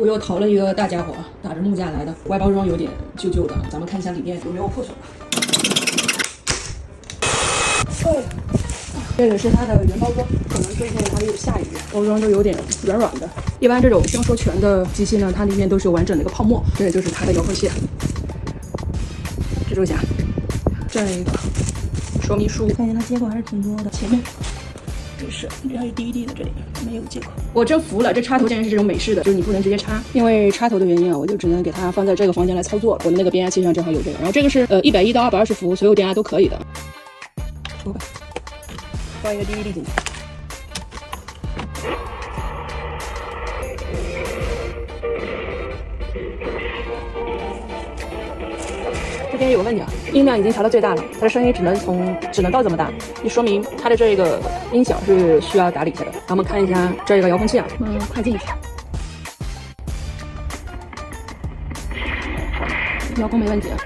我又淘了一个大家伙，打着木架来的，外包装有点旧旧的，咱们看一下里面有没有破损。这个是它的原包装，可能是因为它有下雨，包装都有点软软的。一般这种声说全的机器呢，它里面都是有完整的一个泡沫，这个就是它的遥控器。蜘蛛侠，这个说明书，看见它接口还是挺多的，前面。是，还有滴滴的，这里没有接口。我真服了，这插头竟然是这种美式的，就是你不能直接插，因为插头的原因啊，我就只能给它放在这个房间来操作。我的那个变压器上正好有这个，然后这个是110到220伏，所有电压都可以的。说吧，放一个 DVD 进去。这边有个问题啊，音量已经调到最大了，它的声音只能到这么大，就说明它的这个音响是需要打理一下的。咱们看一下这个遥控器啊，快进去，遥控没问题啊。